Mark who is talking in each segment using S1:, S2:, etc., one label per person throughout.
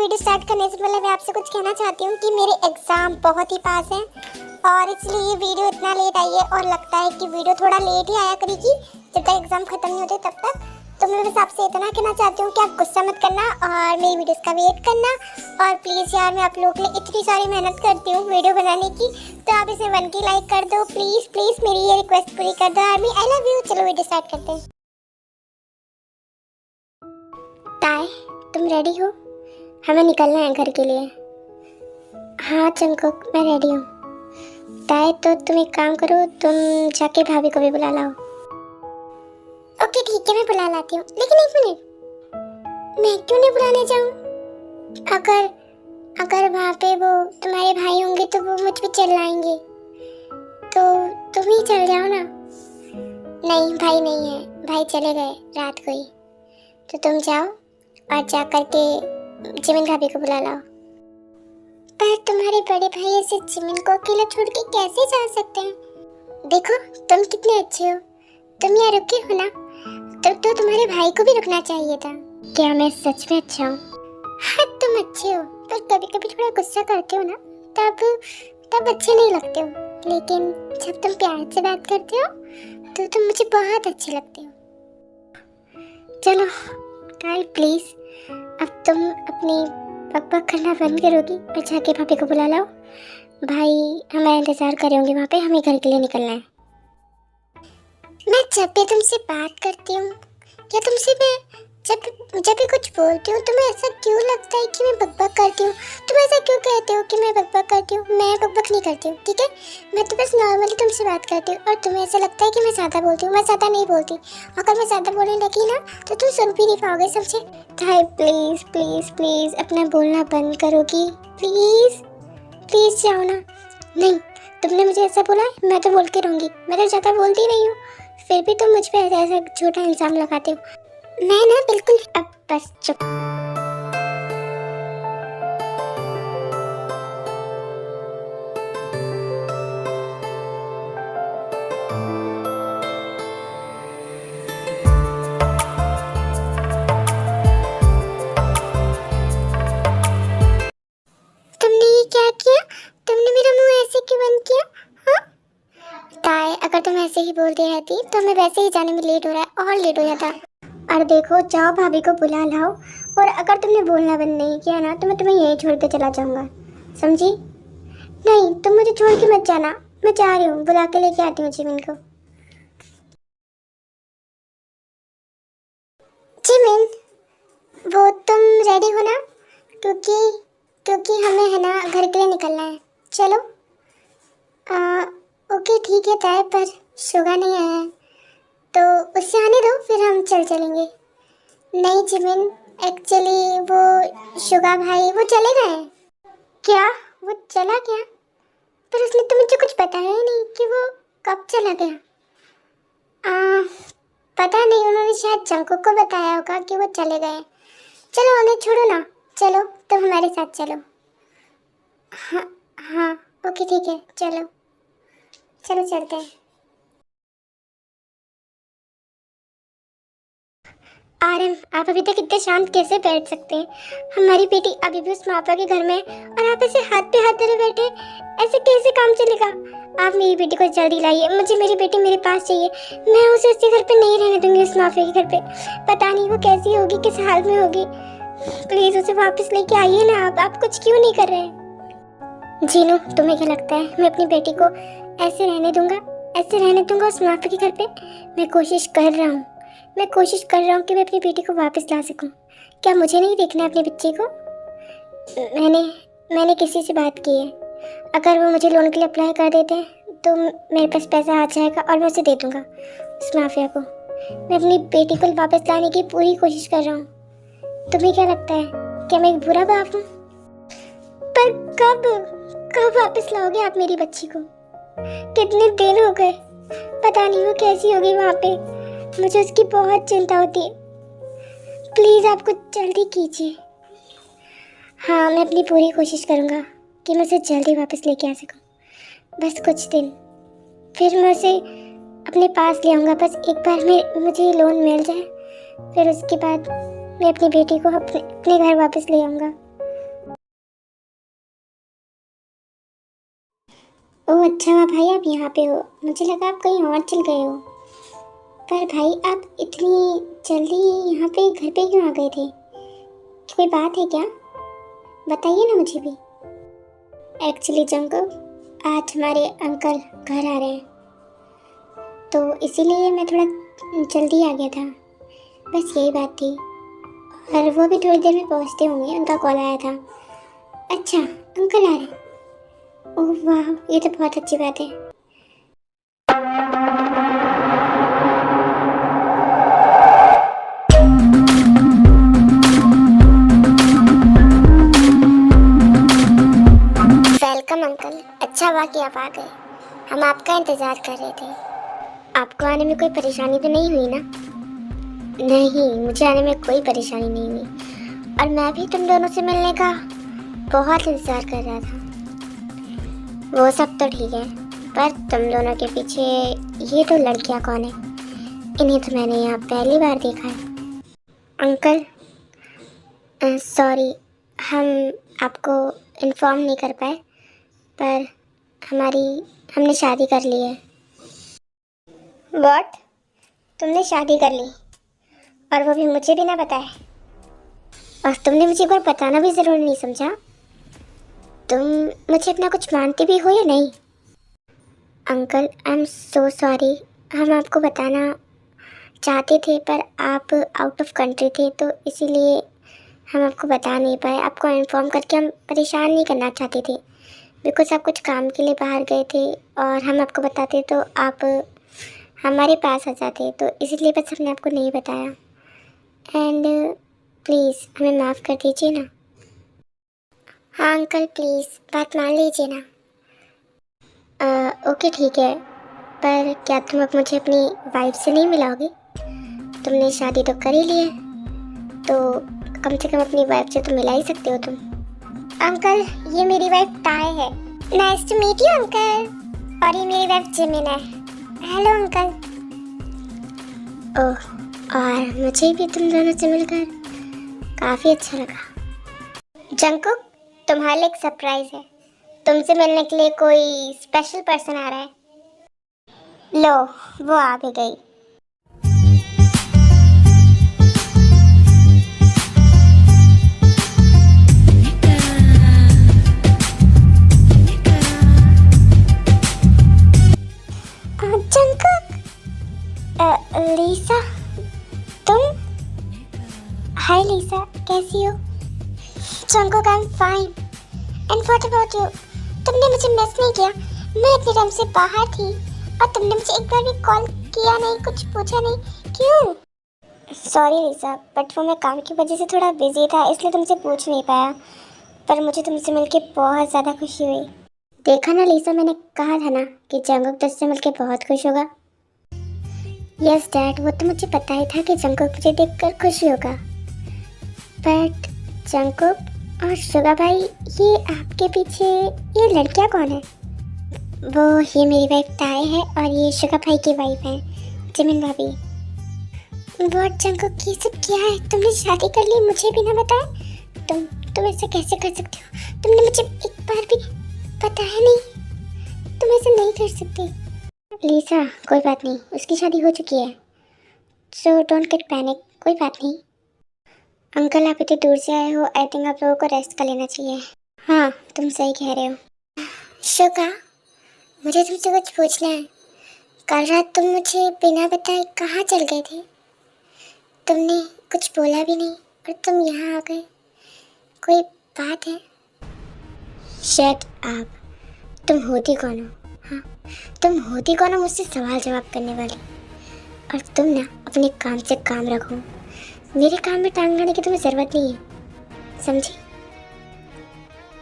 S1: Video start करने से पहले मैं आपसे कुछ कहना चाहती हूँ कि मेरे एग्ज़ाम बहुत ही पास हैं और इसलिए ये वीडियो इतना लेट आई है और लगता है कि वीडियो थोड़ा लेट ही आया करेगी जब तक एग्ज़ाम ख़त्म नहीं होते तब तक। तो मैं बस आपसे इतना कहना चाहती हूँ कि आप गुस्सा मत करना और मेरी वीडियोस का वेट करना। और प्लीज़ यार, मैं आप लोगों के लिए इतनी सारी मेहनत करती हूँ वीडियो बनाने की, तो आप इसे 1 की लाइक कर दो प्लीज़ प्लीज़, मेरी ये रिक्वेस्ट पूरी कर दो आर्मी। I love you. चलो वीडियो स्टार्ट करते हैं। ताई, तुम रेडी हो? हमें निकलना है घर के लिए। हाँ जंगकुक, मैं रेडी हूँ। ताई, तो तुम एक काम करो, तुम जाके भाभी को भी बुला लाओ। ओके ठीक है, मैं बुला लाती हूँ, लेकिन एक मिनट, मैं क्यों नहीं बुलाने जाऊँ? अगर वहाँ पे वो तुम्हारे भाई होंगे तो वो मुझ पे चिल्लाएंगे, तो तुम ही चल जाओ ना। नहीं, भाई नहीं है, भाई चले गए रात को ही। तो तुम जाओ और जा करके जिमिन भाभी को बुला लाओ। पर तुम्हारे बड़े भाई ऐसे जिमिन को अकेला छोड़ के कैसे जा सकते हैं? देखो तुम कितने अच्छे हो, तुम यहाँ रुके हो ना, तो तुम्हारे भाई को भी रुकना चाहिए था। क्या मैं सच में अच्छा हूँ? हाँ तुम अच्छे हो, पर कभी कभी थोड़ा गुस्सा करते हो ना, तब अच्छे नहीं लगते हो, लेकिन जब तुम प्यार से बात करते हो तो तुम मुझे बहुत अच्छे लगते हो। चलो काल प्लीज, अब तुम अपनी बकबक करना बंद करोगी और जाके भाभी को बुला लाओ। भाई हमारा इंतजार कर रहे होंगे वहाँ पे, हमें घर के लिए निकलना है। मैं जब भी तुमसे बात करती हूँ या तुमसे मैं जब भी कुछ बोलती हूँ, तुम्हें ऐसा क्यों लगता है कि मैं बकबक करती हूँ? तुम ऐसा क्यों कहते हो कि मैं बकबक करती हूँ? मैं बकबक नहीं करती हूँ, ठीक है? मैं तो बस नॉर्मली तुमसे बात करती हूँ और तुम्हें ऐसा लगता है कि मैं ज़्यादा बोलती हूँ। मैं ज़्यादा नहीं बोलती, अगर मैं ज़्यादा बोलने लगी ना तो तुम सुन भी नहीं पाओगे, समझे? भाई प्लीज़ प्लीज़ प्लीज़ अपना बोलना बंद करोगी? प्लीज़ प्लीज़ जाओ ना। नहीं, तुमने मुझे ऐसा बोला है, मैं तो बोल के रहूँगी, मैं तो ज़्यादा बोलती नहीं हूँ, फिर भी तुम मुझ पर ऐसा झूठा इल्ज़ाम लगाते हो। मैं ना बिल्कुल, अब बस चुप। तुमने ये क्या किया? तुमने मेरा मुंह ऐसे क्यों बंद किया? हाँ ताई, अगर तुम ऐसे ही बोलती रहती तो हमें वैसे ही जाने में लेट हो रहा है और लेट हो जाता। और देखो, जाओ भाभी को बुला लाओ, और अगर तुमने बोलना बंद नहीं किया ना तो मैं तुम्हें यहीं छोड़ के चला जाऊंगा, समझी? नहीं, तुम मुझे छोड़ के मत जाना, मैं जा रही हूँ, बुला के लेके आती हूँ जिमिन को। जिमिन, वो तुम रेडी हो ना? क्योंकि हमें है ना घर के लिए निकलना है। चलो ओके ठीक है ताई, पर शुगा नहीं आया है तो उससे आने दो, फिर हम चलेंगे। नहीं जिमिन, एक्चुअली वो शुगा भाई वो चले गए। क्या? वो चला गया? पर उसने तो मुझे कुछ बताया ही नहीं कि वो कब चला गया। पता नहीं, उन्होंने शायद जंकुक को बताया होगा कि वो चले गए। चलो उन्हें छोड़ो ना, चलो तुम हमारे साथ चलो। हाँ हाँ ओके ठीक है, चलो चलो चलते हैं। आर्यन, आप अभी तक इतने शांत कैसे बैठ सकते हैं? हमारी बेटी अभी भी उस मापा के घर में है और आप ऐसे हाथ पे हाथ धरे बैठे, ऐसे कैसे काम चलेगा? आप मेरी बेटी को जल्दी लाइए, मुझे मेरी बेटी मेरे पास चाहिए। मैं उसे उसके घर पे नहीं रहने दूंगी, उस माफिया के घर पे। पता नहीं वो कैसी होगी, किस हाल में होगी। प्लीज उसे वापस लेके आइए ना। आप कुछ क्यों नहीं कर रहे? जीनू, तुम्हें क्या लगता है मैं अपनी बेटी को ऐसे रहने दूंगा उस माफिया के घर पे? मैं कोशिश कर रहा हूँ कि मैं अपनी बेटी को वापस ला सकूं। क्या मुझे नहीं देखना है अपने बच्चे को? मैंने किसी से बात की है, अगर वो मुझे लोन के लिए अप्लाई कर देते हैं तो मेरे पास पैसा आ जाएगा और मैं उसे दे दूंगा उस माफिया को। मैं अपनी बेटी को वापस लाने की पूरी कोशिश कर रहा हूँ। तुम्हें क्या लगता है, क्या मैं एक बुरा बाप हूँ? पर कब वापस लाओगे आप मेरी बच्ची को? कितने दिन हो गए, पता नहीं वो कैसी होगी वहाँ पे, मुझे उसकी बहुत चिंता होती है। प्लीज़ आप कुछ जल्दी कीजिए। हाँ, मैं अपनी पूरी कोशिश करूँगा कि मैं उसे जल्दी वापस लेके आ सकूँ। बस कुछ दिन, फिर मैं उसे अपने पास ले आऊँगा। बस एक बार मुझे लोन मिल जाए, फिर उसके बाद मैं अपनी बेटी को अपने घर वापस ले आऊँगा। ओह अच्छा हुआ भाई आप यहाँ पे हो, मुझे लगा आप कहीं और चल गए हो। पर भाई आप इतनी जल्दी यहाँ पे घर पे क्यों आ गए थे? कोई बात है क्या? बताइए ना मुझे भी। एक्चुअली जंकुक, आज हमारे अंकल घर आ रहे हैं, तो इसीलिए मैं थोड़ा जल्दी आ गया था, बस यही बात थी। और वो भी थोड़ी देर में पहुँचते होंगे, उनका कॉल आया था। अच्छा, अंकल आ रहे हैं। ओह वाह, ये तो बहुत अच्छी बात है। वेलकम अंकल, अच्छा हुआ कि आप आ गए, हम आपका इंतज़ार कर रहे थे। आपको आने में कोई परेशानी तो नहीं हुई ना? नहीं, मुझे आने में कोई परेशानी नहीं हुई, और मैं भी तुम दोनों से मिलने का बहुत इंतज़ार कर रहा था। वो सब तो ठीक है, पर तुम दोनों के पीछे ये दो लड़कियां कौन है? इन्हें तो मैंने यहाँ पहली बार देखा है। अंकल सॉरी, हम आपको इन्फॉर्म नहीं कर पाए, पर हमने शादी कर ली है। व्हाट? तुमने शादी कर ली, और वो भी मुझे भी ना बताए? और तुमने मुझे एक बार बताना भी ज़रूरी नहीं समझा? तुम मुझे अपना कुछ मानते भी हो या नहीं? Uncle I am so sorry, हम आपको बताना चाहते थे पर आप आउट ऑफ कंट्री थे, तो इसीलिए हम आपको बता नहीं पाए। आपको इन्फॉर्म करके हम परेशान नहीं करना चाहते थे, बिकॉज आप कुछ काम के लिए बाहर गए थे, और हम आपको बताते तो आप हमारे पास आ जाते, तो इसलिए बस हमने आपको नहीं बताया। एंड प्लीज़ हमें माफ़ कर दीजिए ना। हाँ अंकल प्लीज़ बात मान लीजिए ना। ओके ठीक है, पर क्या तुम अब मुझे अपनी वाइफ से नहीं मिलाओगे? तुमने शादी तो कर ही ली है, तो कम से कम अपनी वाइफ से तो मिला ही सकते हो तुम। अंकल ये मेरी वाइफ टाय है। Nice to meet you uncle. और ये मेरी वाइफ जिमिन है। Hello uncle. ओह, और मुझे भी तुम दोनों से मिलकर काफ़ी अच्छा लगा। जंकुक, तुम्हारे लिए एक सरप्राइज है, तुमसे मिलने के लिए कोई स्पेशल पर्सन आ रहा है। लो, वो आ भी गई। जंकुक, लीसा, तुम? हाय लीसा, कैसी हो? Jungkook I am fine, and what about you? तुमने मुझे मिस नहीं किया? मैं इतने टाइम से बाहर थी, और तुमने मुझे एक बार भी कॉल किया नहीं, कुछ पूछा नहीं, क्यों? सॉरी लीसा, बट वो मैं काम की वजह से थोड़ा बिजी था, इसलिए तुमसे पूछ नहीं पाया, पर मुझे तुमसे मिलके बहुत ज़्यादा खुशी हुई। देखा ना लीसा, मैंने कहा था ना कि जंकुक तुझसे मिलके बहुत खुश होगा। यस डैड, वो तो मुझे पता ही था कि जंकुक मुझे देखकर खुशी होगा, बट जंकुक और शुगा भाई, ये आपके पीछे ये लड़कियां कौन है? वो ये मेरी वाइफ टाय है, और ये शुगा भाई की वाइफ है जिमिन भाभी। व्हाट जंकुक, ये सब क्या है? तुमने शादी कर ली, मुझे भी ना बताया? तुम ऐसे कैसे कर सकते हो? तुमने मुझे एक बार भी बताया नहीं, तुम ऐसे नहीं कर सकते। लीसा कोई बात नहीं, उसकी शादी हो चुकी है, सो डोंट गेट पैनिक, कोई बात नहीं। अंकल आप इतनी दूर से आए हो, आई थिंक आप लोगों को रेस्ट कर लेना चाहिए। हाँ तुम सही कह रहे हो। शुगा, मुझे तुमसे कुछ पूछना है। कल रात तुम मुझे बिना बताए कहाँ चल गए थे? तुमने कुछ बोला भी नहीं, और तुम यहाँ आ गए, कोई बात है? शट अप, तुम होती कौन हो? हाँ, तुम होती कौन हो मुझसे सवाल जवाब करने वाली? और तुम ना अपने काम से काम रखो, मेरे काम में टांग लाने की तुम्हें ज़रूरत नहीं है, समझी?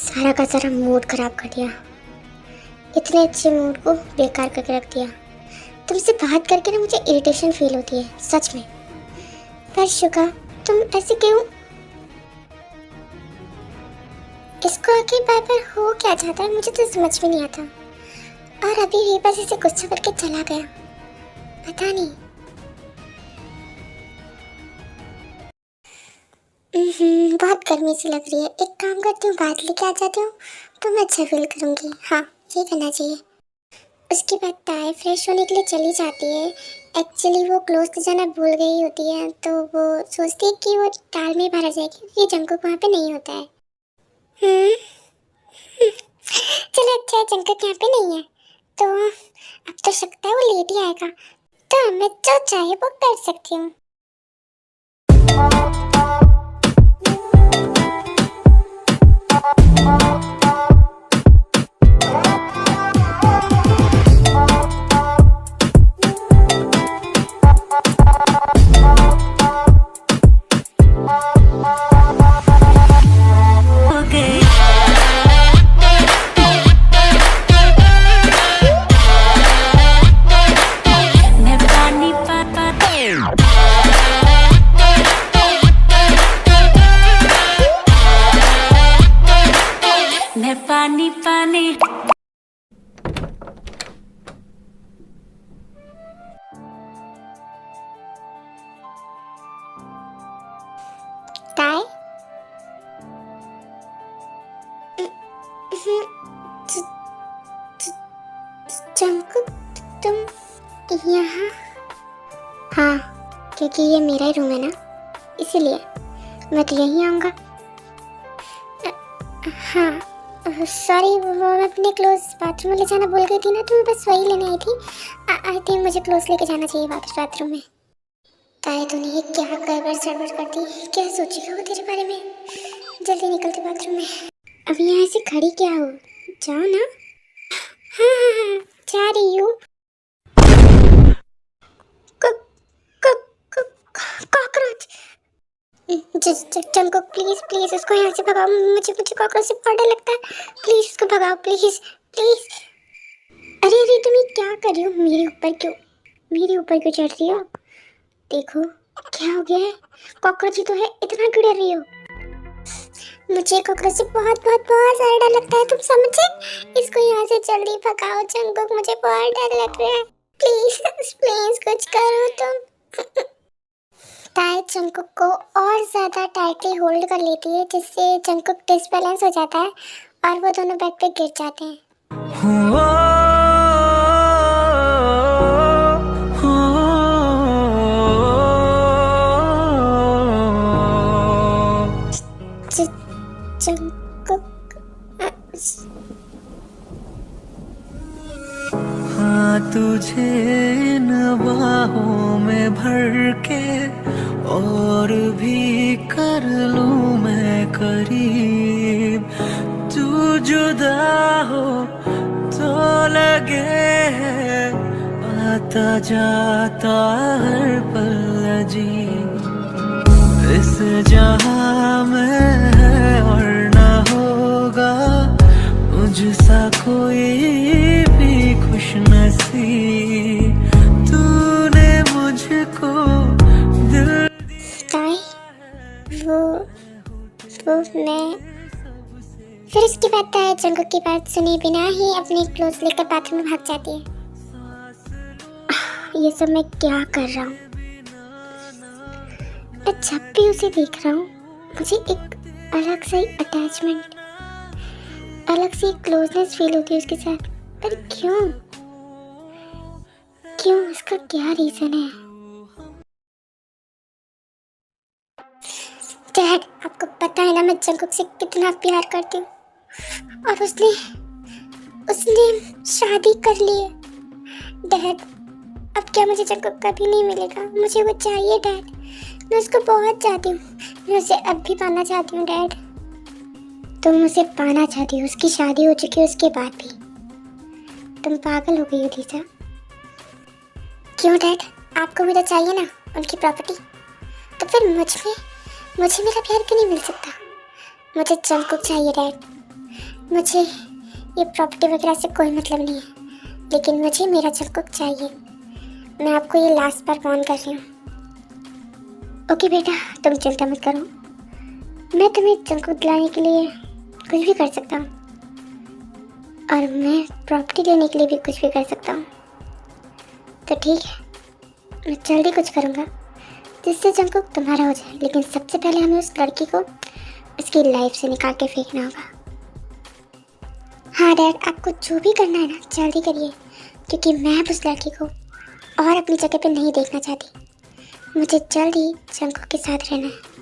S1: सारा का सारा मूड खराब कर दिया, इतने अच्छे मूड को बेकार करके रख दिया। तुमसे बात करके ना मुझे इरिटेशन फील होती है सच में। पर शुगा, तुम ऐसे क्यों? इसको आखिर बार बार हो क्या चाहता है, मुझे तो समझ में नहीं आता। और अभी भी बस इसे गुस्सा करके चला गया, पता नहीं। बहुत गर्मी सी लग रही है, एक काम करती हूँ, बात लेके आ जाती हूँ, तो मैं अच्छा फील करूँगी। हाँ ये करना चाहिए। उसके बाद ताई फ्रेश होने के लिए चली जाती है। एक्चुअली वो क्लोज तो जाना भूल गई होती है, तो वो सोचती है कि वो दाल में भरा जाएगी क्योंकि जंकुक वहाँ पे नहीं होता है। हम्म चलो अच्छा है, जंकुक यहाँ पे नहीं है तो अब तो सकता है वो लेट ही आएगा, तो मैं जो चाहे वो कर सकती हूँ।
S2: पानी पानी
S1: ताई जंकुक तुम यहाँ? हाँ, क्योंकि ये मेरा ही रूम है ना, इसीलिए मैं तो यहीं आऊँगा। हाँ सॉरी, वो मैं अपने क्लोथ्स बाथरूम में ले जाना भूल गई थी ना, तो मैं बस वही लेने आई थी। आई थिंक मुझे क्लोथ्स लेके जाना चाहिए वापस बाथरूम में। ताई तूने ये क्या गड़बड़ सड़बड़ कर दी, क्या सोचेगा वो तेरे बारे में? जल्दी निकलते बाथरूम में। अब यहाँ से खड़ी क्या हो, जाओ ना। हाँ हाँ हाँ जा रही हूँ। कॉकरोच! जंकुक प्लीज प्लीज उसको यहाँ से भगाओ, मुझे कॉकरोच से बहुत डर लगता है। प्लीज उसको भगाओ, प्लीज प्लीज। अरे अरे तुम ये क्या कर रही हो? मेरे ऊपर क्यों चढ़ रही हो? देखो क्या हो गया है, कॉकरोच ही तो है, इतना क्यों डर रही हो? मुझे कॉकरोच से बहुत बहुत बहुत सारा डर लगता है, तुम समझे? इसको यहाँ से जल्दी भगाओ जंकुक, मुझे बहुत डर लग रहा है। प्लीज प्लीज कुछ करो तुम। ताई जंकुक को और ज़्यादा टाइटली होल्ड कर लेती है, जिससे जंकुक डिसबैलेंस हो जाता है और वो दोनों बेड पे गिर जाते हैं। जंकुक
S3: हाँ तुझे इन बाहों में भर के और भी कर लूं मैं करीब, तू जुदा हो तो लगे आता जाता हर पल अजीब, इस जहां में है और ना होगा मुझसा कोई भी खुश नसीब, तूने मुझको दिल
S1: ताई वो मैं फिर उसके बाद ताई जंकुक की बात सुने बिना ही अपने क्लोथ्स लेकर बाथरूम में भाग जाती है। ये सब मैं क्या कर रहा हूँ? मैं जब भी उसे देख रहा हूँ मुझे एक अलग सा ही अटैचमेंट, अलग सी क्लोजनेस फील होती है उसके साथ। पर क्यों इसका क्या रीजन है? डैड आपको पता है ना मैं जंकुक से कितना प्यार करती हूँ, और उसने शादी कर ली है। डैड अब क्या मुझे जंकुक कभी नहीं मिलेगा? मुझे वो चाहिए डैड, मैं उसको बहुत चाहती हूँ, मैं उसे अब भी पाना चाहती हूँ। डैड तुम उसे पाना चाहती हो, उसकी शादी हो चुकी है उसके बाद भी? तुम पागल हो गई हो लीजा। क्यों डैड, आपको मेरा चाहिए ना उनकी प्रॉपर्टी, तो फिर मुझे मेरा प्यार क्यों नहीं मिल सकता? मुझे जंकुक चाहिए डैड, मुझे ये प्रॉपर्टी वगैरह से कोई मतलब नहीं है, लेकिन मुझे मेरा जंकुक चाहिए। मैं आपको ये लास्ट बार वार्न कर रही हूँ। ओके बेटा तुम चिंता मत करो, मैं तुम्हें जंकुक दिलाने के लिए कुछ भी कर सकता हूँ, और मैं प्रॉपर्टी लेने के लिए भी कुछ भी कर सकता हूँ। तो ठीक है, मैं जल्दी कुछ करूँगा जिससे जंकुक तुम्हारा हो जाए, लेकिन सबसे पहले हमें उस लड़की को उसकी लाइफ से निकाल के फेंकना होगा। हाँ डैड आपको जो भी करना है ना जल्दी करिए, क्योंकि मैं अब उस लड़की को और अपनी जगह पे नहीं देखना चाहती। मुझे जल्द ही जंकुक के साथ रहना है।